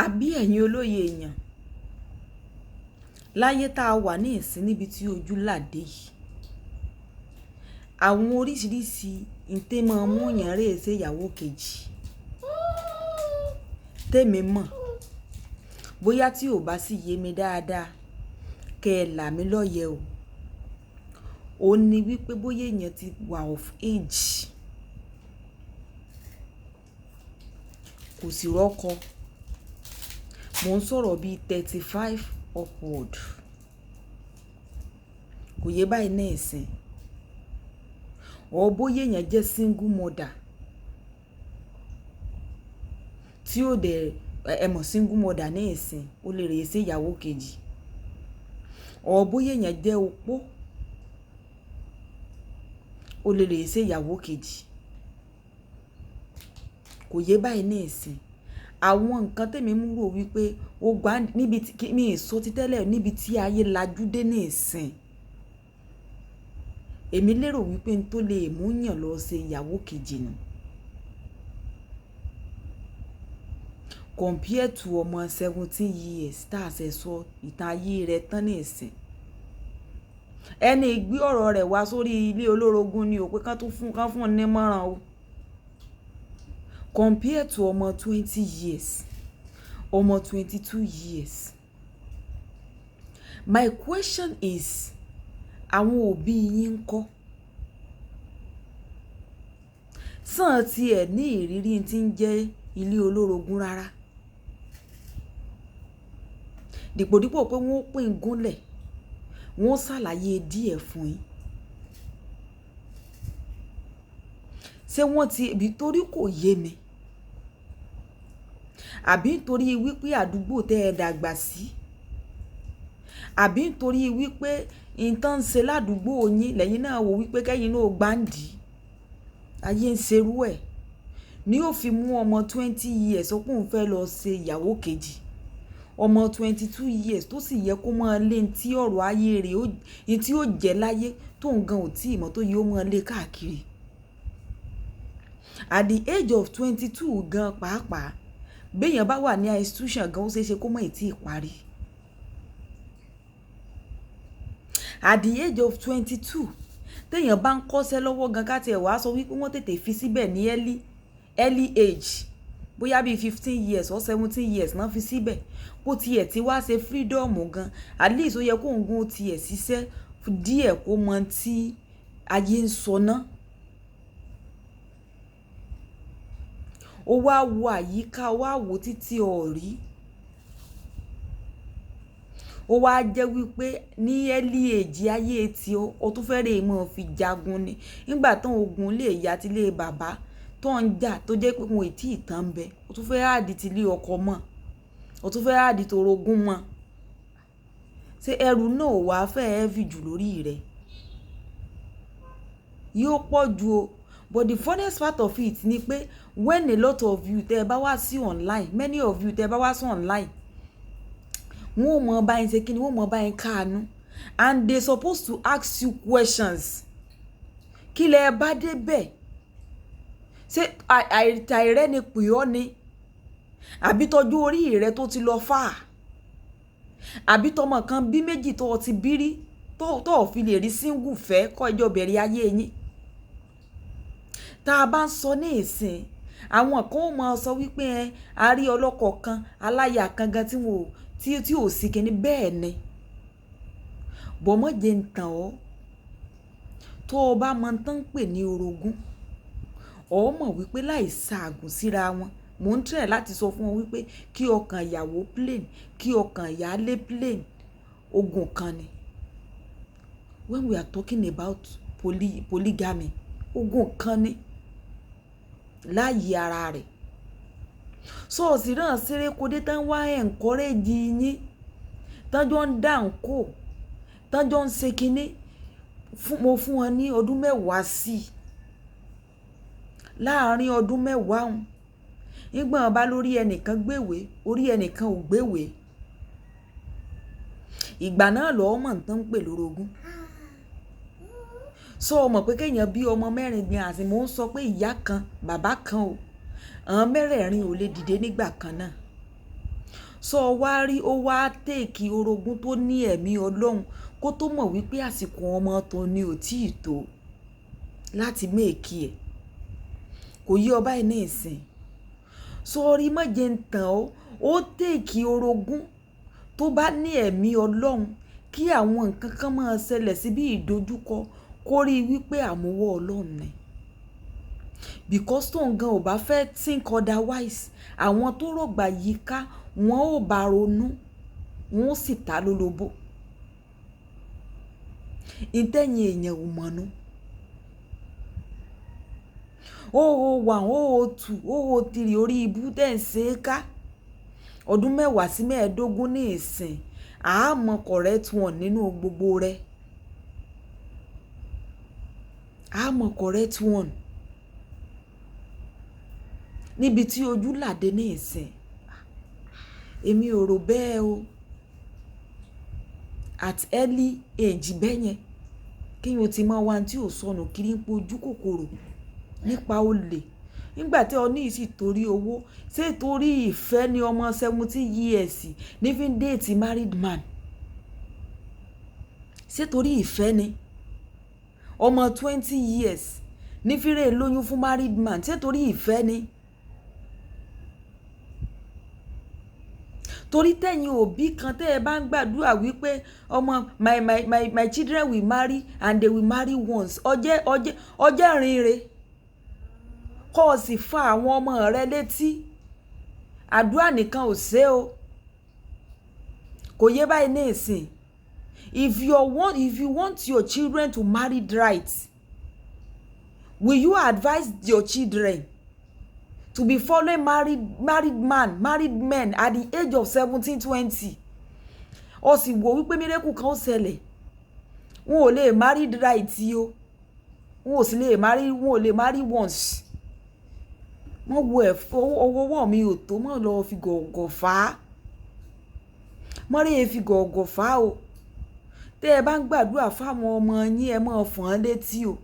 àbí ẹ̀yin olóye èèyàn láyé tá a wà ní ìsìn níbi tí ojú làdé yìí àwọn oríṣiríṣi ntẹ́ máa mú yàn rèé ṣe ìyàwó kejì tèmi mọ̀ bóyá tí ò bá sì yé mi dáadáa kẹ́ ẹ là mí lóye o ó ní wípé bóyá èèyàn ti wà of age kò sì rọ́kọ mò ń sọ̀rọ̀ bíi 35 upward kò yé báyìí náà ìsìn ọ bóyá èèyàn jẹ́ single mother tí ó dẹ̀ ẹ mọ̀ single mother ní ìsìn ó lè rèé sí ìyàwó kejì ọ bóyá èèyàn jẹ́ opó ó lè rèé sí ìyàwó kejì kò yé báyìí ní ìsìn àwọn nǹkan tèmi mú rò wípé ó gbà níbi tí mi sọ ti tẹ́lẹ̀ níbi tí ayé lajú dé ní ìsìn èmi lérò wípé n tó lè mú yàn lọ ṣe ìyàwó kejì nù compare to ọmọ 17 years tá a ṣe sọ ìtàn ayé rẹ̀ tán ní ìsìn ẹni gbé ọ̀rọ̀ rẹ̀ wá sórí ilé olórogún ni ò pé kán fún un ní mọ̀ràn o compare to ọmọ 20 years ọmọ 22 years my question is àwọn òbí yín ń kọ́ sàn tiẹ̀ ní ìrírí tí ń jẹ́ ilé olórogún rárá dìpòdípò pé wọ́n pín gúnlẹ̀ wọ́n ṣàlàyé díẹ̀ fún yín ṣé wọ́n ti ibi torí kò yé mi àbí nítorí wípé àdúgbò tẹ́ ẹ dàgbà sí àbí nítorí wípé nǹkan ń ṣe ládùúgbò yín lẹ́yìn náà wò wípé kẹ́yìn náà gbáǹdì ayé ń ṣerú ẹ̀ ni ó fi mú ọmọ 20 years ó pòun fẹ́ lọ ṣe ìyàwó kejì ọmọ 22 years tó sì yẹ kó máa lé tí ọ̀rọ̀ ayé rẹ̀ ní tí ó jẹ́ láyé tó ń gan ò tí ì mọ̀ tó yẹ ó máa lé káàkiri at the age of 22 gan pàápàá béèyàn bá wà ní institution gan ó ṣeé ṣe kó mọ̀ ètí ìparí at the age of 22 téèyàn bá ń kọ́ṣẹ́ lọ́wọ́ gan ká tiẹ̀ wá sọ wípé wọ́n tètè fi síbẹ̀ ní early age bóyá bíi 15 years or 17 years náà fi síbẹ̀ kó tiẹ̀ ti wá ṣe freedom gan at least ó yẹ kó ń gún tiẹ̀ ṣiṣẹ́ díẹ̀ kó mọ tí ayé ń sọ náà ó wá wo àyíká ó wá wo títí ọ̀rí ó wá jẹ́ wípé ní early age ayé tí ó tún fẹ́rẹ̀ mọ́ fi jagun ni nígbà tán ogun lè ya ti lé bàbá tó ń jà tó jẹ́ pé wọn ètí ìtàn bẹ ó tún fẹ́ àdì ti lé ọkọ mọ́ ó tún fẹ́ àdì torogún mọ́ ṣé ẹrù náà wà fẹ́ heavy jù lórí rẹ̀ yóò pọ̀ ju o but the funniest part of it ni pé when a lot of you tẹ́ bá wá sí online many of you tẹ́ bá wá sí online wọ́n mọ̀ báyìí ṣe kí ni wọ́n mọ̀ báyìí káànú and they supposed to ask you questions kí lẹ bá débẹ̀ ṣé àìrẹ́ ni pè ọ́ ni àbí tọ́jú orí rẹ tó ti lọ fà àbí tọmọ kan bí méjì tó ti bí rí tó fi lè rí single fẹ́ kọ́ ẹjọ́ bẹ̀rẹ̀ ayé yín tá a bá ń sọ ní ìsìn àwọn kan ó mọ sọ wípé a rí ọlọ́kọ kan aláya kan gan tí ò sí kíní bẹ́ẹ̀ ni bọ́mọ̀jẹ̀ ń tàn ọ́ tó o bá mọ tán ń pè ní orogún ọ mọ̀ wípé láì ṣaàgùn síra wọn mò ń tẹ̀ láti sọ fún ọ wípé kí ọkàn ìyàwó plain kí ọkàn ìyálé plain ogun kan ni when we are talking about polygamy ogun kan ni láàyè ara rẹ̀ sọ́ọ̀sì náà ṣerékodé tán wá encourage yín tánjọ́ ń dá ǹkó tánjọ́ ń ṣe kinní mo fún wọn ní ọdún 10 sí láàárín ọdún 10 ọ̀hún nígbà bá lórí ẹnìkan gbéwé orí ẹnìkan ò gbéwé ìgbà náà lọ́ọ́ mọ̀ tán ń pè lórogún sọ ọmọ pé kéèyàn bí ọmọ 4 gbin àti mò ń sọ pé ìyá kan bàbá kan o àwọn mẹ́rẹ̀ẹ̀rin ò lè dìde nígbà kan náà sọ wá rí ó wá tèkì orogún tó ní ẹ̀mí Ọlọ́run kó tó mọ̀ wípé àsìkò ọmọ tó ní ò tí ì tó láti méèkì ẹ̀. Kò yí ọba ẹ̀ ní ìsìn. Sọrí má jẹ́ ń tàn ọ́, ó tèkì orogún tó bá ní ẹ̀mí Ọlọ́run kí àwọn nǹkan kan máa ṣẹlẹ̀ sí bí ìdojúkọ kó rí wípé àmúwọ́ Ọlọ́run ni. Because tó ń gan ò bá fẹ́ think otherwise, àwọn tó rọ̀gbà yíká wọn ò bá ronú, wọn ó sì ta lólobó. Ìtẹ̀yìn èèyàn ò mọ̀nú. 001, 002, 003 orí ibú tẹ̀ ń ṣe é ká. Ọdún 10 sí 15 ní ìsìn, àmọ́ correct one nínú gbogbo rẹ̀. Àmọ́ correct one. Níbi tí ojú làdé ní ìsìn. Èmi ò rò bẹ́ẹ̀ o. At early age bẹ́yẹn, kí n ti máa wá tí ò sọnù kiri ń pojú kòkòrò nípa olè. Nígbà tí ọ ní ìsì torí owó, ṣé torí ìfẹ́ ni ọmọ 17 years ní fi ń date married man? Ṣé torí ìfẹ́ ni ọmọ 20 years ní fi rè lóyún fún married man? Ṣé torí ìfẹ́ ni? Torí tẹ̀yin òbí kan tẹ́ ẹ bá ń gbàdúrà wípé ọmọ my children will marry and they will marry once. Ọjẹ́ rere kọ́ ọ sì fa àwọn ọmọ rẹ létí. Àdúrà nìkan ò ṣe o. Kò yé báyìí ní ìsìn. If you want your children to marry right, will you advise your children to be following married men at the age of 17, 20? Ó sì wò wípé miracle kan ó ṣẹlẹ̀. Wọn ò lè marry right o. Wọn ò lè marry once. Wọ́n wo ọwọ́ mi ò tó mọ́ lọ fi gọ̀ọ̀gọ̀ fà á. Mọ́rí fi gọ̀ọ̀gọ̀ fà á o. Tẹ́ ẹ bá ń gbàdúrà fáwọn ọmọ yín ẹ máa fọ́n án létí o.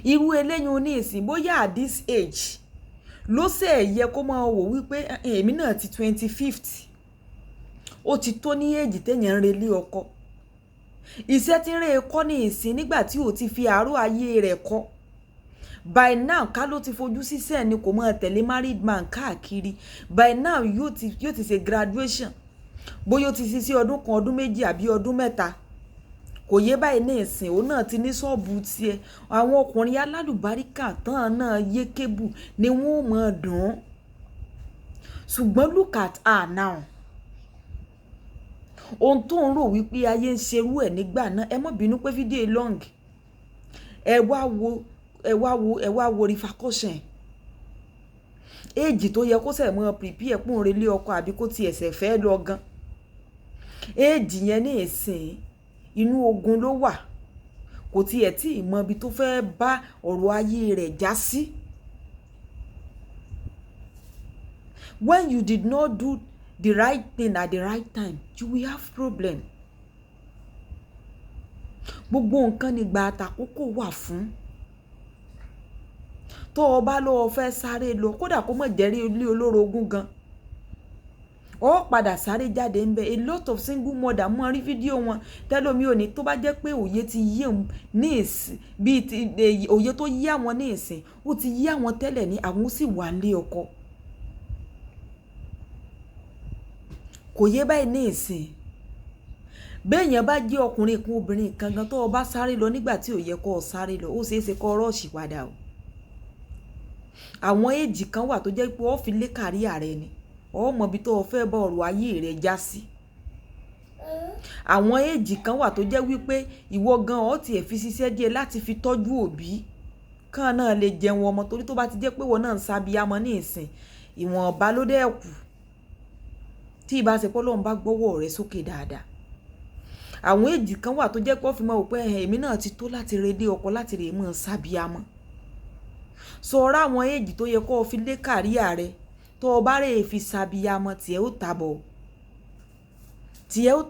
Irú eléyìí ní ìsìn bóyá at this age ló ṣe yẹ kó máa wò wípé èmi náà ti 25th. Ó ti tó ní èjì téèyàn ń relé ọkọ. Iṣẹ́ tí ń rè kọ́ ní ìsìn nígbà tí ò ti fi àárọ̀ ayé rẹ̀ kọ́. By now ká ló ti fojú síṣẹ́ ni kò máa tẹ̀lé married man káàkiri. By now yóò ti ṣe graduation. Bóyá ó ti ṣiṣẹ́ ọdún kan, ọdún méjì àbí ọdún mẹ́ta. Kò yé báyìí ní ìsìn òun náà ti ní ṣọ́ọ̀bù tiẹ̀. Àwọn ọkùnrin alálùbáríkà tán náà yé kébù ni wọ́n máa dùn. Ṣùgbọ́n look at her now. Ohun tó ń rò wípé ayé ń ṣerú ẹ̀ nígbà náà, ẹ má bínú pé fídíò long. Ẹ wá wo repercussion. Éèjì tó yẹ kó ṣẹ̀ mọ́ prepare pọ́n relé ọkọ àbí kó ti ẹ̀sẹ̀ fẹ́ lọ gan. Éèjì yẹn ní ìsìn inú ogun ló wà. Kò tiẹ̀ tí ì mọ ibi tó fẹ́ bá ọ̀rọ̀ ayé rẹ̀ já sí. When you did not do the right thing at the right time, you will have problem. Gbogbo nǹkan nígbà àtàkókò wà fún. Tó o bá lọ fẹ́ sáré lọ kódà kó mọ̀ jẹ́rí ilé olórogún gan. Ó padà sáré jáde ńbẹ. A lot of single mother mọ rí fídíò wọn tẹ́lómi ò ní tó bá jẹ́ pé òye ti yé ní ìsìn bí òye tó yé àwọn ní ìsìn ó ti yé àwọn tẹ́lẹ̀ ní àwọn sì wà nílé ọkọ. Kò yé báyìí ní ìsìn. Béèyàn bá jẹ́ ọkùnrin kan obìnrin kan gan tó o bá sáré lọ nígbà tí ò yẹ kó o sáré lọ ó ṣeé ṣe kó rọ́ọ̀ṣì padà o. Àwọn èjì kan wà tó jẹ́ pé ó fi lé kàríà rẹ ni. Ó mọ ibi tó o fẹ́ bá ọ̀rọ̀ ayé rẹ já sí. Àwọn èjì kan wà tó jẹ́ wípé ìwọ gan ó tiẹ̀ fi ṣiṣẹ́ díẹ̀ láti fi tọ́jú òbí kan náà lè jẹun ọmọ torí tó bá ti jẹ́ pé wọ́n náà ń sábíyamọ ní ìsìn ìwọ̀nba ló dẹ̀ kù tí ìbá ṣe pé Ọlọ́run bá gbọ́wọ́ rẹ sókè dáadáa. Àwọn èjì kan wà tó jẹ́ pé ó fi mọ̀ wípé èmi náà ti tó láti redé ọkọ láti rè mọ́ sábíyamọ. Sọ̀rọ̀ àwọn èjì tó yẹ kó o fi lé kàríà rẹ tó o bá rè fi sábíyamọ tiẹ̀ ó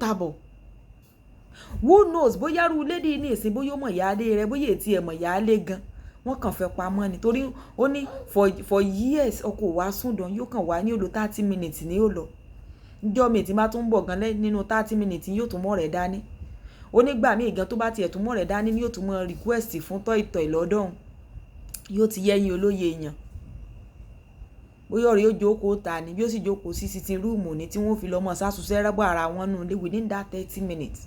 tàbọ̀. Who knows bóyá rú lédi ní ìsìn bóyá ó mọ̀ ìyáálé rẹ bóyá ètí ẹ̀ mọ̀ ìyáálé gan. wọ́n kàn fẹ́ pamọ́ ni torí ó ní for years ọkọ wa sùn dán yóò kàn wá ní olo 30 minutes ní ó lọ níjọ́ mi tí bá tún bọ̀ gan nínú 30 minutes yóò tún mọ́ rẹ̀ dání ó nígbà míì gan tó bá tiẹ̀ tún mọ́ rẹ̀ dání yóò tún mọ́ request fún tọ́ ìlọ́dọ̀hún yóò ti yẹ́yìn olóye èèyàn bóyá ọ̀rẹ́ yóò jókòó ta ni bí ó sì jókòó sí sitting room ní tí wọ́n fi lọ́mọ sásùsẹ́ rẹ́bọ̀ ara wọn nù lé within that 30 minutes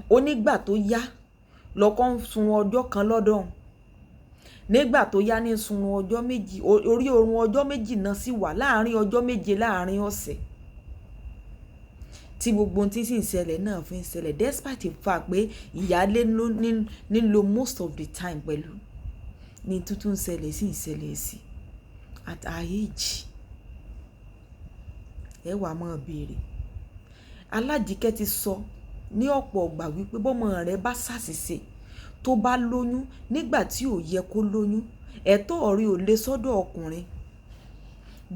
ó nígbà tó yá lọ́kọ́ ń sun ọjọ́ kan lọ́dọ̀hún nígbà tó yá ní sun ọjọ́ méjì orí oorun ọjọ́ méjì náà sì wà láàárín ọjọ́ méje láàárín ọ̀sẹ̀ tí gbogbo tí sì ń ṣẹlẹ̀ náà fi ń ṣẹlẹ̀ despite the fact pé ìyáálé nílò most of the time pẹ̀lú ní tuntun ṣẹlẹ̀ sí ìṣẹ̀lẹ̀ sí at her age ẹ wà máa béèrè Alájíkẹ́ ti sọ ní ọ̀pọ̀ ọgbà wípé bọ́mọ rẹ̀ bá ṣàṣìṣe tó bá lóyún nígbà tí ò yẹ kó lóyún ẹ̀tọ́ ọ̀rẹ́ ò lè sọ́dọ̀ ọkùnrin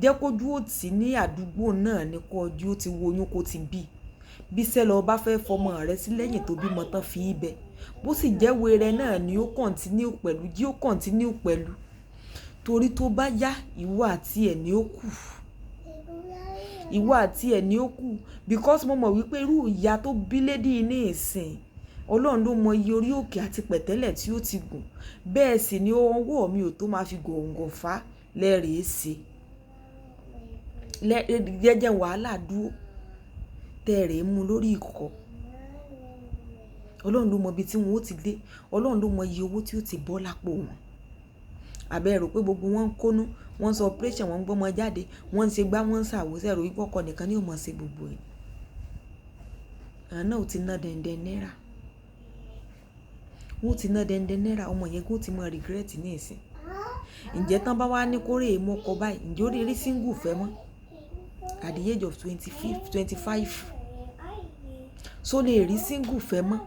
jẹ́ kójú ó tì ní àdúgbò náà ní kọjú ó ti woyún kó ti bí sẹ́lọ bá fẹ́ fọmọ rẹ̀ sí lẹ́yìn tó bímọ tán fi ibẹ̀ bó sì jẹ́wé rẹ̀ náà ni ó kọ̀ntínú pẹ̀lú jí ó kọ̀ntínú pẹ̀lú torí tó bá yá ìwọ àti ẹ̀ ní ó kù because mo mọ̀ wípé irú ìyá tó bí lédì ní ìsìn Ọlọ́run ló mọ iye orí òkè àti pẹ̀tẹ́lẹ̀ tí ó ti gùn bẹ́ẹ̀ sì ni ọwọ́ mi ò tó máa fi gòǹgò fà lẹ́rìí sí jẹ́jẹ́ wàhálà dúró tẹ̀rẹ̀ mú lórí ìkọ́ Ọlọ́run ló mọ ibi tí wọ́n ó ti dé Ọlọ́run ló mọ iye owó tí ó ti bọ́ lápò wọn àbẹ́ rò pé gbogbo wọn ń kónú wọ́n ń sọ operation wọ́n ń gbọ́mọ jáde wọ́n ń ṣe gbá wọ́n ń ṣàwòsẹ́ rò wípé ọkọ nìkan ni ó mọ̀ ṣe gbogbo ẹ̀ àná ò ti ná dẹ̀ndẹ̀ náírà wọ́n ti ná dẹ̀ndẹ̀ náírà ọmọ yẹn kó ti mọ regret ní ìsìn ǹjẹ́ tán bá wá ní kórè mọ́kọ báyìí ǹjẹ́ ó lè rí single fẹ́ mọ́ at the age of 25 so lè rí single fẹ́ mọ́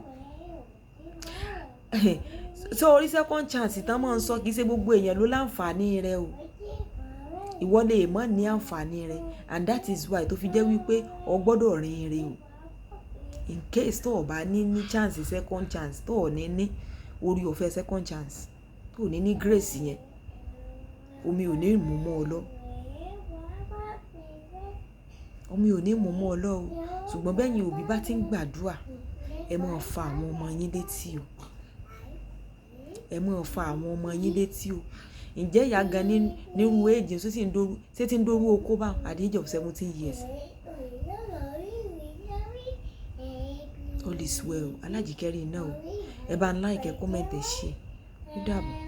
so orí second chance tán máa ń sọ kì í ṣe gbogbo èèyàn ló láǹfààní rẹ̀ o ìwọ lè mọ̀ ní àǹfààní rẹ̀ and that is why tó fi jẹ́ wípé o gbọ́dọ̀ rin ire o in case tó o bá ní chance second chance tó o ní orí ọ̀fẹ́ second chance tó o ní grace yẹn omi ò ní mú mọ́ ọ lọ o ṣùgbọ́n bẹ́yìn òbí bá ti ń gbàdúrà ẹ máa fa àwọn ọmọ yín létí o ǹjẹ́ ìyá gan nírú èjì ṣé tí ń dórú okó bá at the age of 17 years all is well Alájíkẹ́ rí náà o ẹ bá ń like ẹ comment ẹ share ó dàbọ̀.